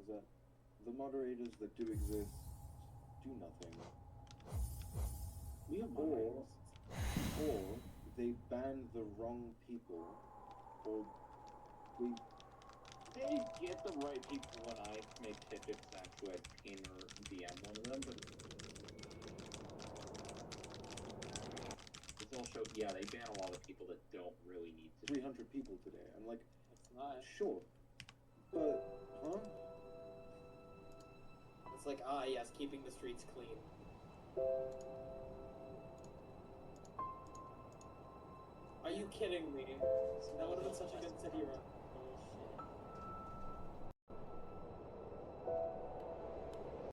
is that the moderators that do exist do nothing. We have moderators. Or they ban the wrong people, or we... They get the right people when I make tickets, actually I pin or DM one of them, but... It's also, yeah, they ban a lot of people that don't really need to. 300 people today. I'm like, That's not. sure. But, huh? It's like, yes, keeping the streets clean. Are you kidding me? That would have been such a good city run.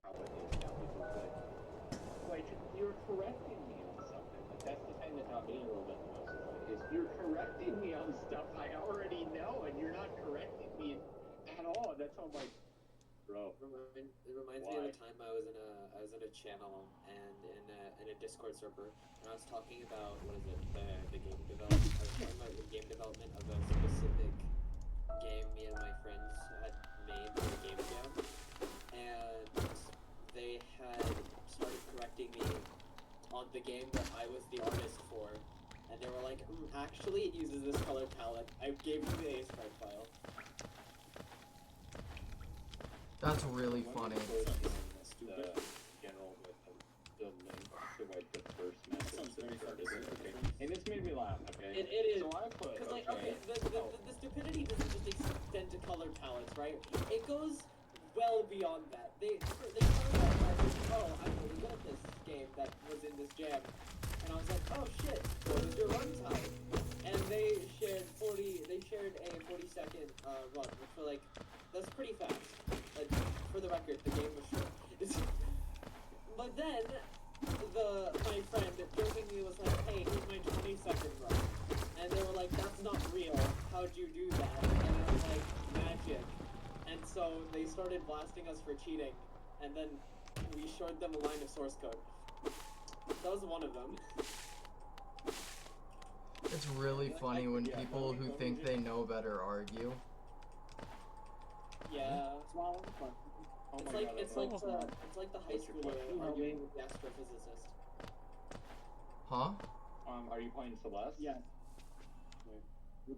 How it is now, because like, you're correcting me on something. Like, that's the thing that got me a little bit most of it, is you're correcting me on stuff I already know, and you're not correcting me at all. That's how I'm like, bro. It reminds me of the time I was in a channel and in a Discord server, and I was talking about the game development. I was talking about the game development of a specific game me and my friends had made for a game jam, and they had started correcting me on the game that I was the artist for, and they were like, actually it uses this color palette. I gave you the AScribe file. That's really funny. The general with the link to like the first message that started it, okay? And this made me laugh, okay? It is. So I put, Because, like, okay, the stupidity doesn't just extend to color palettes, right? It goes well beyond that. They started out by saying, oh, I'm really good at this game that was in this jam. And I was like, oh shit, what is your runtime? And they shared a 40-second run, which were like, that's pretty fast. Like, for the record, the game was short. But then, my friend jokingly was like, hey, here's my 20-second run. And they were like, that's not real. How'd you do that? And I was like, magic. And so they started blasting us for cheating. And then we showed them a line of source code. That was one of them. It's really funny when people who think they know better argue. Yeah. Oh It's my like God, it's like the high schooler arguing with the astrophysicist. Huh? are you playing Celeste? Yeah. No,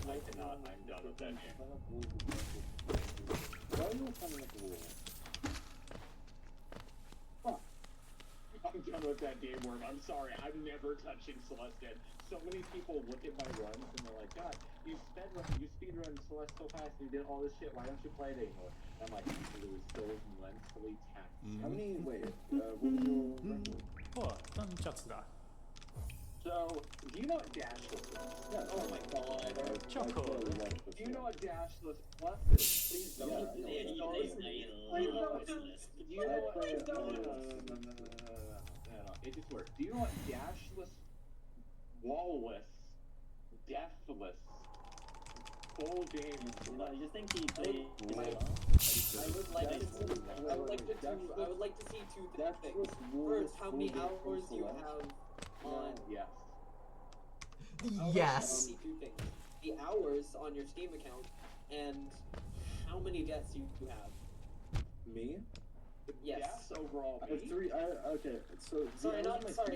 I cannot. I'm done with that game. Why are you coming up the wall? I'm done with that game, Worm. I'm sorry. I'm never touching Celeste again. So many people look at my runs and they're like, God, you speedrun Celeste so fast and you did all this shit. Why don't you play it anymore? And I'm like, it was so mentally taxing. How many, wait, what was your record? シャツだ。 So, do you know what Dashless is? Yeah, Oh my god. Choco. Do you know what Dashless Plus is? Please don't. Please don't. Please don't. Do you know what? Please don't. No. It just works. Do you know what Dashless, Wallless, Deathless, full game is? I just think he played. I would like to see two things. First, how many hours you have on. Yes. Yes. See two things: the hours on your Steam account and how many deaths you have. Me? Yes. Deaths overall. I have three, okay, so... Sorry, no. The person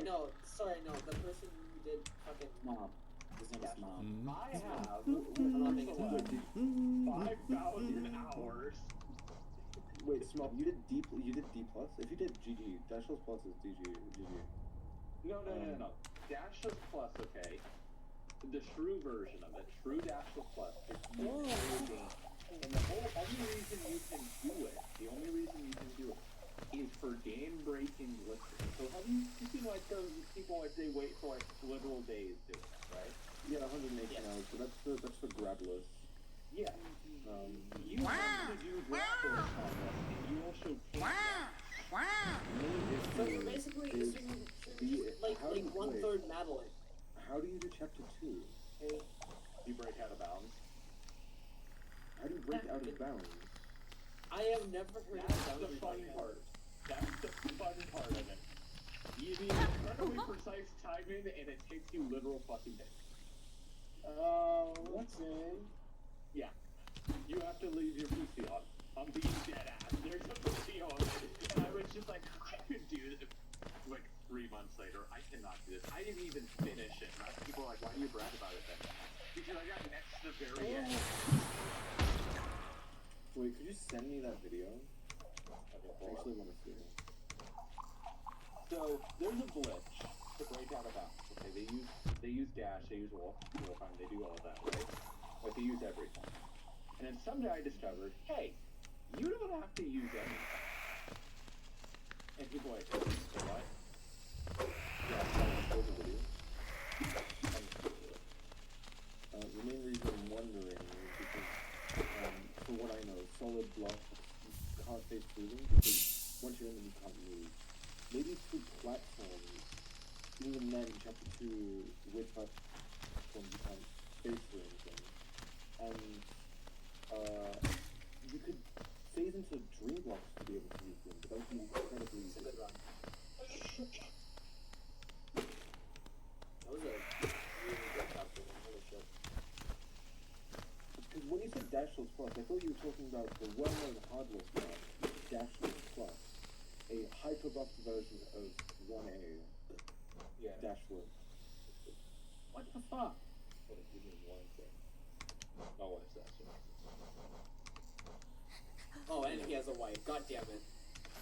who did fucking Mom. His name is Mom. I have I'm not making it up. 5,000 hours. Wait, Small, you did D+? If you did GG, Dashless Plus is GG. No. Dashless Plus, okay. The true version of it, true Dashless Plus, it's the entire game. And the only reason you can do it, is for game-breaking glitches. So have you seen like those people like they wait for like literal days doing it, right? Yeah, 118 hours, so that's for grabless. Yeah. You have to do grapples on this, and you also take that. So you're basically assuming like 1/3 Madeline. How do you do chapter 2? You break out of bounds. How do you break out of bounds? I have never heard That's of the fun part. That's the fun part of it. You need incredibly precise timing, and it takes you literal fucking days. What's in? Yeah. You have to leave your PC on being dead ass. There's a video of it, and I was just like, I could do this. Like 3 months later, I cannot do this. I didn't even finish it. And people are like, why do you brag about it then? Because I got next to the very end. Wait, could you send me that video? I actually want to see it. So there's a glitch to break out of bounds. Okay, they use dash, they use wolf time, they do all of that, right? Like they use everything. And then someday I discovered, hey, you don't have to use anything. And people are like, so what? Yeah, there's a video. The main reason I'm wondering is because, for what I know, solid blocks you can't face through them because once you're in them you can't move. Maybe through platforms, even then in chapter 2, with platforms you can't face through anything. And you could phase into dream blocks to be able to use them, but that would be incredibly easy. That was a really good chapter. Holy shit. Because when you said Dashless Plus, I thought you were talking about the well-known hardware spec, Dashless Plus, a hyper-buffed version of 1A. Yeah. Dashless. What the fuck? What did you mean one thing? Oh, what is that? Oh, and he has a wife. God damn it.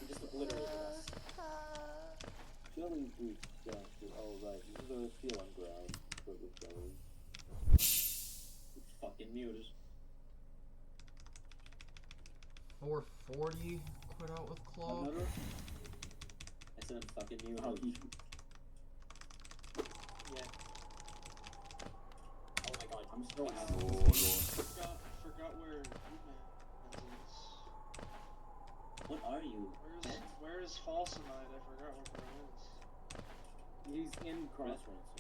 He just obliterated us. Jelly boost Dashless. Oh, right. This is a feel on ground, but with jelly. Fucking muted. 440 quit out with Claw. Another? I said I'm fucking muted. Oh, Yeah. Oh my god. I'm so happy. I forgot where Email is. What are you? Where is Falsamite? I forgot where it is. He's in Crossroads.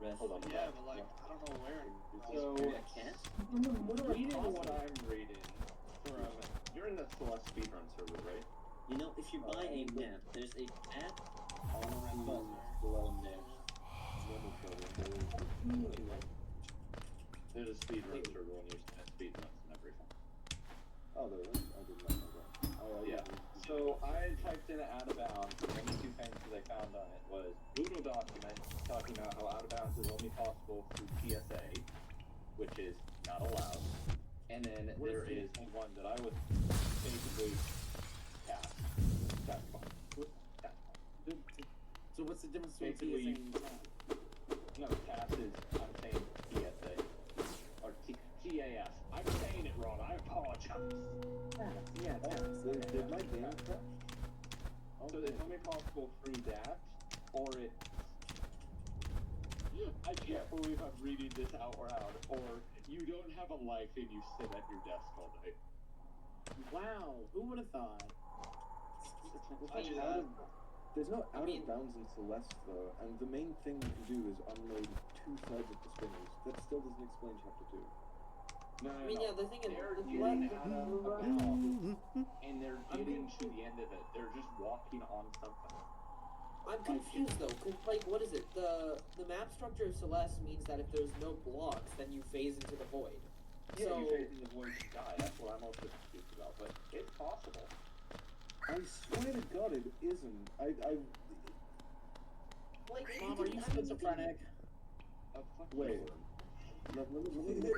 Rest. Hold on. Yeah, but like, I don't know where. So, Maybe I can't? reading what I'm reading from, you're in the Celeste speedrun server, right? You know, if you buy a map, there's a tab on the right button the on there. There's a speedrun server when you're speedruns and everything. Oh, there is? I did not know that. Oh, Yeah. So I typed in out of bounds, and the only 2 things that I found on it was Google document talking about how out of bounds is only possible through PSA, which is not allowed. And then there is one that I was basically task bomb. So what's the difference Basically- between PSA and No, TAS is, I'm saying PSA. Or TAS. I'm saying it wrong, I apologize. Yeah, Did my game crash? So it's only possible through that, or it's... I can't believe I'm reading this out loud. Or you don't have a life and you sit at your desk all day. Wow, who would have thought? There's no out of bounds in Celeste though, and the main thing you can do is unload 2 sides of the spinners. That still doesn't explain chapter 2. No, I mean, yeah, the thing is, they're the getting Celeste- out of bounds, and they're getting to the end of it. They're just walking on something. I'm confused though, 'cause, like, what is it? The map structure of Celeste means that if there's no blocks, then you phase into the void. Yeah, So, you face in the void to die. That's what I'm also confused about. But it's possible. I swear to God it isn't. like, Mom, are you schizophrenic? Wait. Let me look at the video.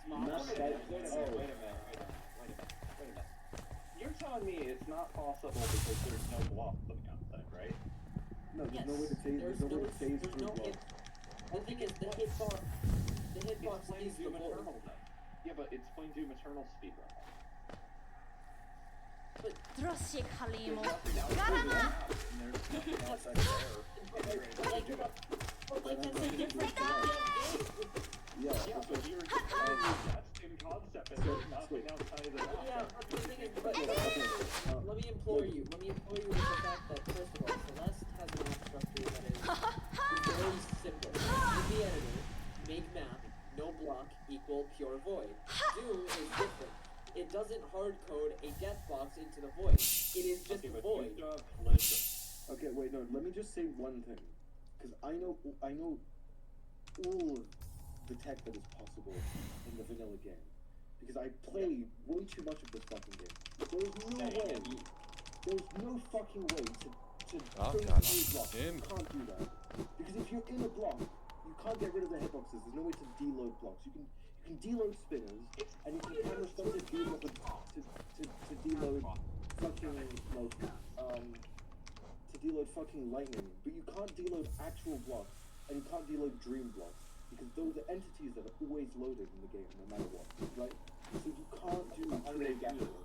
Mom, Not wait a that- minute. Wait a minute. You're telling me it's not possible because there's no block on the outside, right? No, there's yes, no way to phase. There's no way to phase there's through no hit. blocks. The thing is, the hitbox Explain is the Doom void. Eternal then. Yeah, but explain Doom Eternal speedrun. 드러시 칼리모 There's nothing outside there. And there's nothing outside there. Like, that's a different Yeah, Yeah, but you're that's in concept, and there's nothing outside of the map. Yeah, but the thing is, but okay. let me implore you with the fact that, first of all, Celeste has a map structure that is very simple. In the editor, make map, no block, equal pure void. Doom is different. It doesn't hard code a death box into the void. It is just Okay, but void. you still have collision. Okay, wait, no, let me just say one thing. Because I know all of the tech that is possible in the vanilla game. Because I play way too much of this fucking game. There's no fucking way to bring God. these blocks. You can't do that. Because if you're in a block, you can't get rid of the hitboxes. There's no way to deload blocks. You can deload spinners, and you can camera stop to deload fucking to deload fucking lightning. But you can't deload actual blocks, and you can't deload dream blocks. Because those are entities that are always loaded in the game, no matter what, right? So you can't do two-way dashless.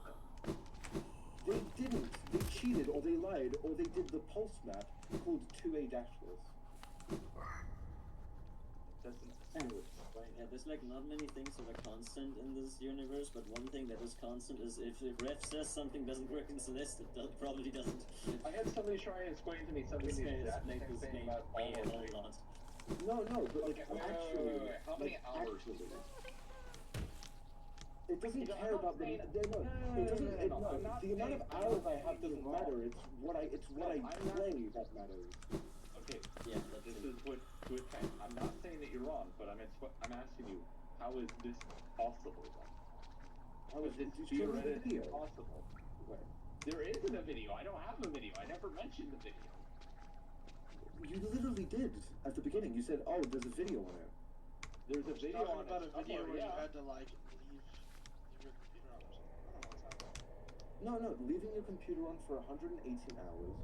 They didn't. They cheated, or they lied, or they did the pulse map called 2A dashless. Yeah, there's like not many things that are constant in this universe, but one thing that is constant is if Ref says something doesn't work in Celeste, it probably doesn't. I had somebody try and explain to me something This the guy has exact made same this thing game about a all lot. No, but like actually, How many like, hours was actually, it? it doesn't I'm care not about the saying- it doesn't. I'm not The amount of saying- hours I I'm have not doesn't saying matter. you're It's what I play that matters. Okay, Yeah, this is what I'm not saying that you're wrong, but I'm asking you, how is this possible then? How is it theoretically the video? possible? Where? There isn't a video. I don't have a video. I never mentioned the video. You literally did at the beginning. You said, "Oh, there's a video on it." There's a video Talking on about it a video somewhere, where you yeah. had to like leave your computer on or something. I don't know what's happening. No, leaving your computer on for 118 hours,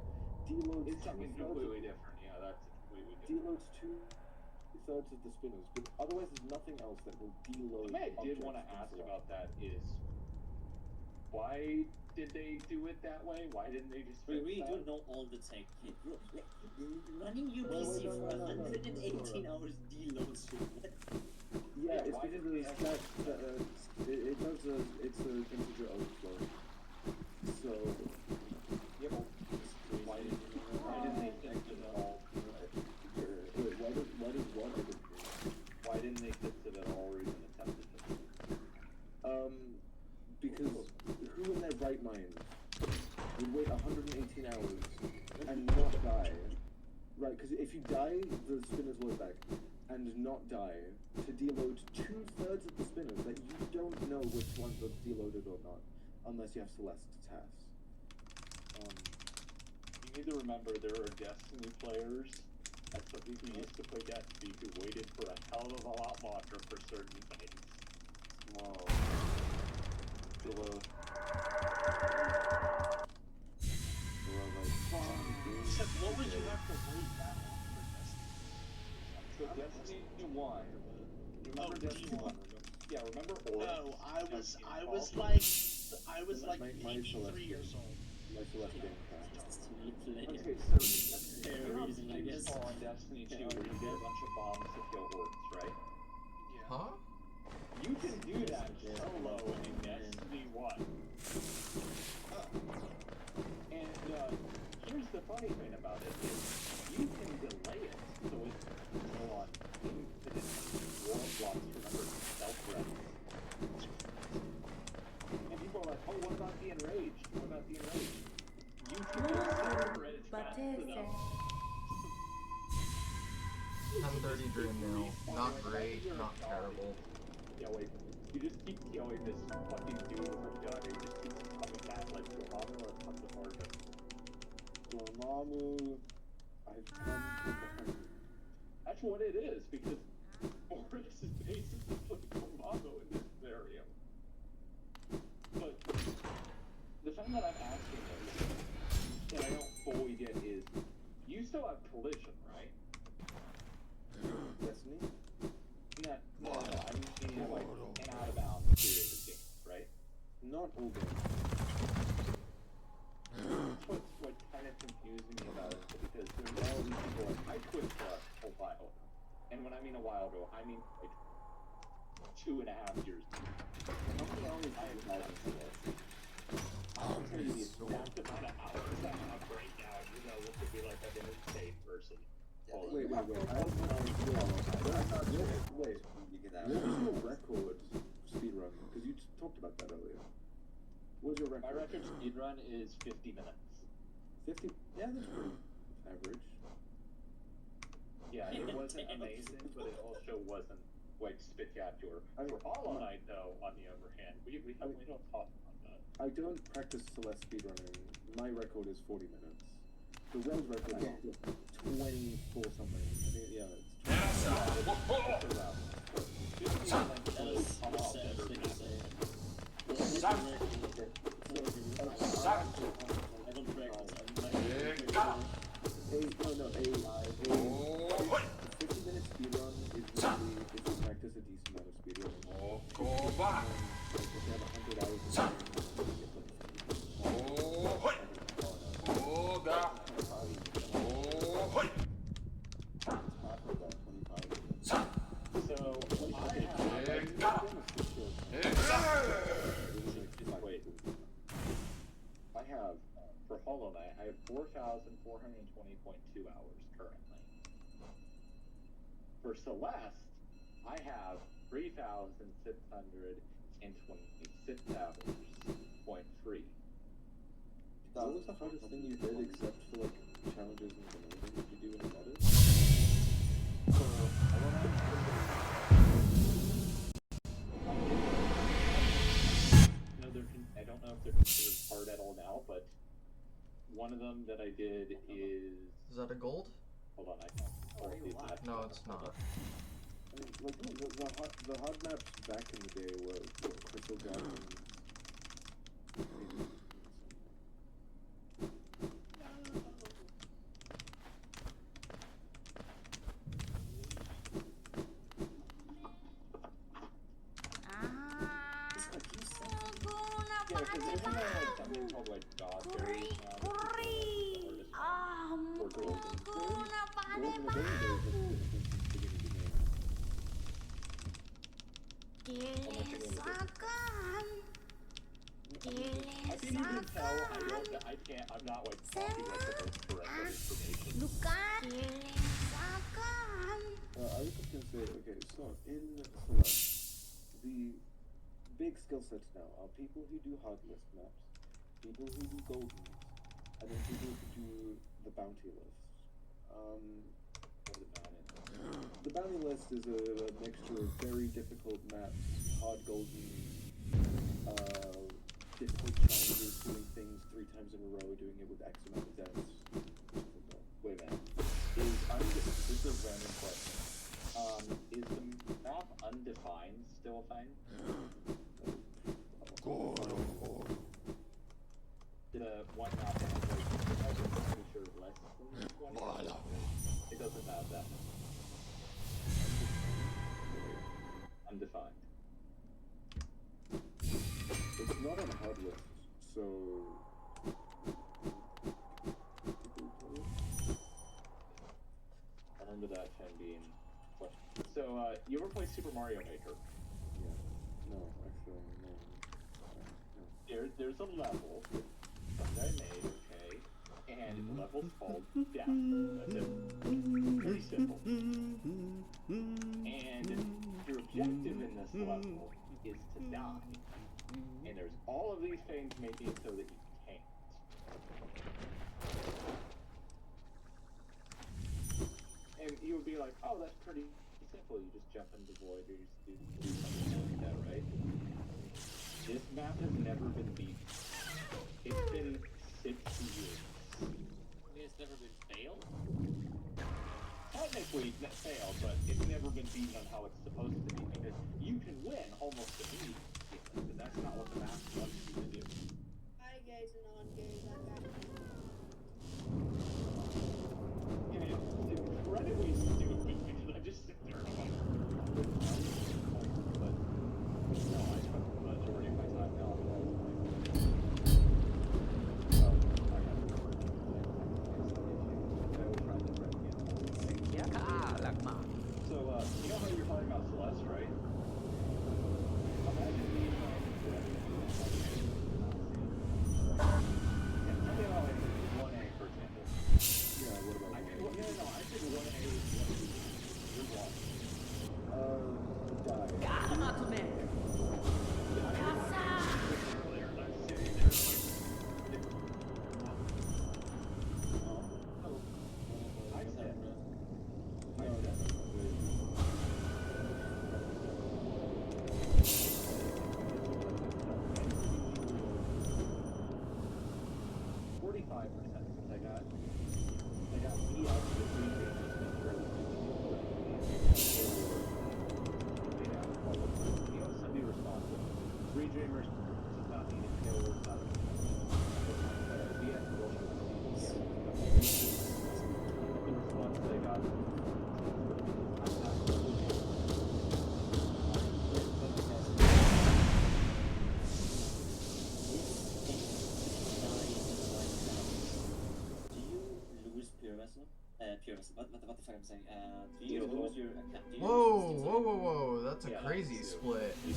deloads It's something completely different. Yeah, that's completely different. deloads 2/3 of the spinners, but otherwise there's nothing else that will deload. Something I did want to objects ask into about that is, why did they do it that way? Why didn't they just We fix really that? don't know all the tech. Running your Wait, PC no, for no. 118 hours deloads shit. What? Yeah, it's why because did they it's have that it does it's an integer overflow. So Yeah, but why didn't they fix it at all? wait, why did what overflow? Why didn't they fix it at all or even attempt it? Because who in their right mind would wait 118 hours and not die? Right, because if you die, the spinners load back, and not die to deload 2/3 of the spinners that you don't know which ones are deloaded or not, unless you have Celeste to task. You need to remember there are Destiny players, as somebody who used to play Destiny, who waited for a hell of a lot longer for certain things. Wow. Except, what would you have to wait that long for Destiny? So Destiny 1, remember Oh, Destiny 1? D1. Yeah, remember Oryx? Oh, I was My like maybe Celeste 3 years game. old. My Celeste game pass. Destiny player. Okay, so Fair you know reason, I you guess. install on Destiny 2 where you get a bunch of bombs to kill hordes, right? Yeah. Huh? You can do that Yeah. solo in Destiny 1. And here's the funny thing about it is you can delay it so it's go on infinite war blocks, remember self-reps. And people are like, oh, what about the enraged? What about the enraged? You can just set the enraged fast Patese. enough. 10:30 Dream Mill. Not great, not terrible. Yeah, wait. You just keep killing this fucking dude with a gun, and he just keeps coming back like Dormammu or come to market. Dormammu, I've come to the That's what it is, because Oryx is basically Dormammu in this scenario. But the thing that I'm asking is, that I don't fully get is, you still have collision, right? Destiny. No, I mean like an out of bounds period of games, right? Not all games. That's what's like kind of confusing me about it, because there are all these people like, I quit for a while, and when I mean a while ago, I mean like 2.5 years. How many hours I have had in this? I'll tell you the exact amount of hours I have right now, and you're gonna look at me like I'm an insane person. Wait. I have wait. What was your record speedrun? Because you talked about that earlier. What was your record? My record speedrun is 50 minutes. 50? Yeah, that's pretty average. Yeah, it wasn't amazing, but it also wasn't like spectacular. For Hollow Knight, though, on the other hand, we don't talk about that. I don't practice Celeste speedrunning. My record is 40 minutes. The world record is 24 something. I think, yeah, it's 50-minute speedrun is usually, if you practice a decent amount of speedrunning. If you have 100 hours of I have, for Hollow Knight, I have 4,420.2 hours currently. For Celeste, I have 3,626 hours, .3. What was the hardest thing you did except for like challenges and things you do in Reddit? I don't know if they're considered hard at all now, but one of them that I did is... Is that a gold? Hold on, I can't. No, it's not. I mean, like the hard maps back in the day were Crystal Gardens. Yeah, because isn't there like something called like Godberry now? Or Golden. I think you can tell I'm not like talking like the most correct information. I was just gonna say, okay, so in Celeste, the big skill sets now are people who do hard list maps, people who do goldens, and then people who do the bounty list. The bounty list is a mixture of very difficult maps, hard golden, difficult challenges, doing things 3 times in a row, doing it with X amount of deaths. Wait a minute. This is a random question. Is the map undefined still a thing? Did a one map have like pretty sure less than 20? It doesn't have that. Undefined. It's not on hard list, so... I remember that can being question. So, you ever play Super Mario Maker? Yeah. No, actually, no. There's a level that I made, okay? And the level's called Death. That's it. Pretty simple. And your objective in this level is to die. And there's all of these things making it so that you can't. And you would be like, oh, that's pretty simple. You just jump into the void or you just do something like that, right? This map has never been beat. It's been 60 years. I mean, it's never been failed? Technically, not failed, but it's never been beaten on how it's supposed to be, because you can win almost immediately, but that's not what the map wants you to do. Hi guys and non-gays, I'm back. And it's incredibly stupid, because I just sit there and I'm like, but no, I spent the majority of my time now on that. So, you know how you're talking about Celeste, right? Imagine me trying to do and tell me about like 1A, for example. Yeah, what about I said 1A is 1A. Die. curious. What the fuck I'm saying? Do you lose your account? Do you Whoa, lose whoa, whoa, whoa! That's a Yeah, crazy that's split. If you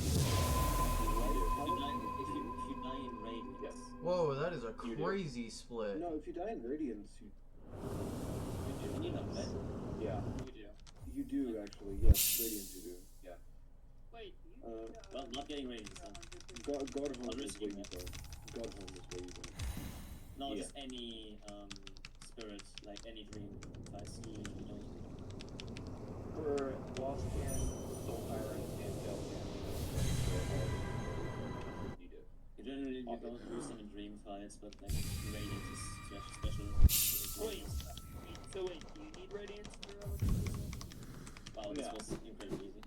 die in Radiance. Yes. Whoa, that is a You do. crazy split. No, if you die in Radiance, You need not bet. Yeah. You do. you do actually. Yes, Radiance you do. Wait, Well, not getting Radiance then. God Home is risking where you it. go. God Home is where you go. No, Yeah. just any spirit, like any dream fights you don't. For Lost Can, Soul Tyrant, and Death Can, you do. You generally you don't use them in dream fights, but like Radiance is special. Wait. So wait, do you need Radiance for Wow, this Yeah. was incredibly easy.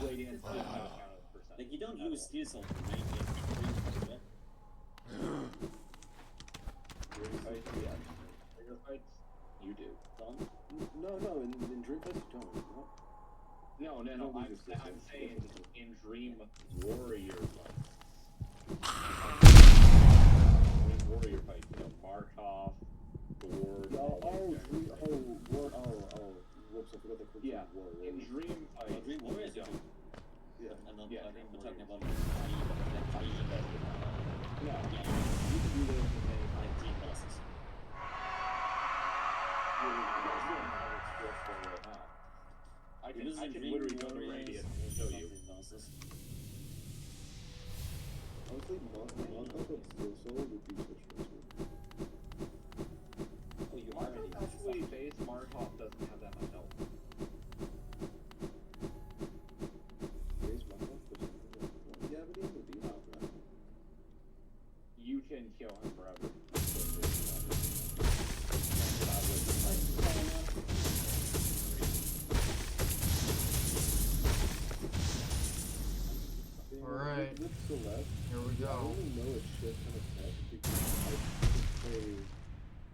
Radiance doesn't have a count of percent. Like you don't at lose all. Steel Soul in dream fights, right? Dream fights, yeah. Trigger fights, you do. Don't? No, in Dream Fights you don't. No. No. Don't lose your Steel I'm Soul. saying in Dream Warrior fights. Dream Warrior fights, you know, Markov, Lord. Whoops, I forgot the quick Yeah, War. in Dream fights, Dream Warriors you you don't. Yeah. I'm not Yeah, talking, Dream we're talking Warriors. about like No, yeah, you can do those in many like team bosses. I It was can in Dream literally go to Warriors, Radiant and show you. team bosses. Honestly, Markov of Steel Soul would be so stressful. Oh, you Markov already actually, base Markov doesn't have that much health. Raise Markov for something like that. Yeah, but he has a beat out, right? You can kill him forever. That's what I would Alright. With Celeste, Here we I go. only know a shit ton of tech because I play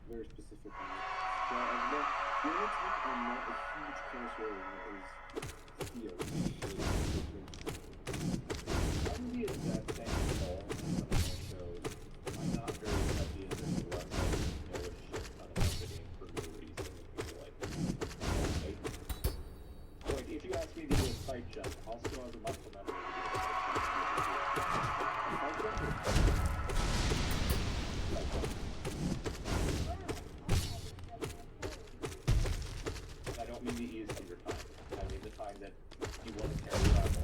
very specific on it. So I'm not, the only tech I'm not a huge connoisseur in is Theo. I'm the exact same as all so I'm not very heavy in this unless I know a shit ton about the game for no reason. Like, if you ask me to do a side jump, I'll still have the muscle memory to do a side I don't mean to ease on your time. I mean the time that you want to carry out all that.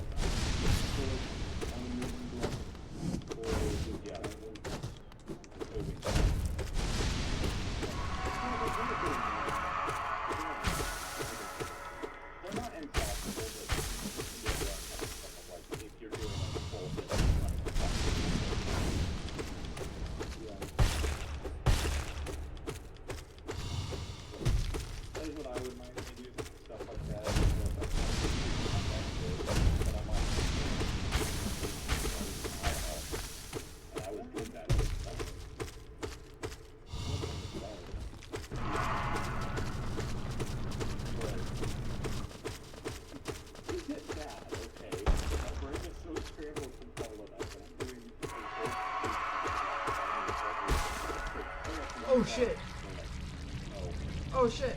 So like, on a moving block, or just, Yeah. Moving. They're not impossible, but you can get some like if you're doing like a full hit, it's not impossible. yeah. That is what I would mind to do, stuff like that. So that's but I'm on and I was good at it. Is it bad? Okay. My brain is so scrambled from all of that, but I'm doing Oh shit! Oh shit!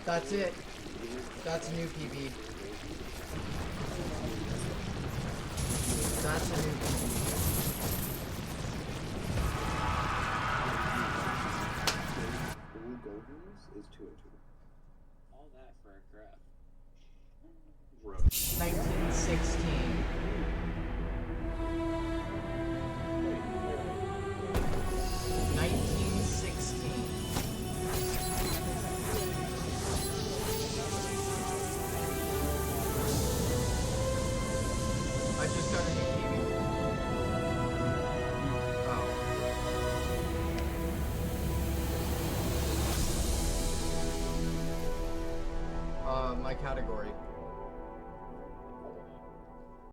That's it. That's a new PB. That's a new PB. Blue Goldens is 202. All that for a graph. 1916. 1916. I just got a new TV. Oh. My category.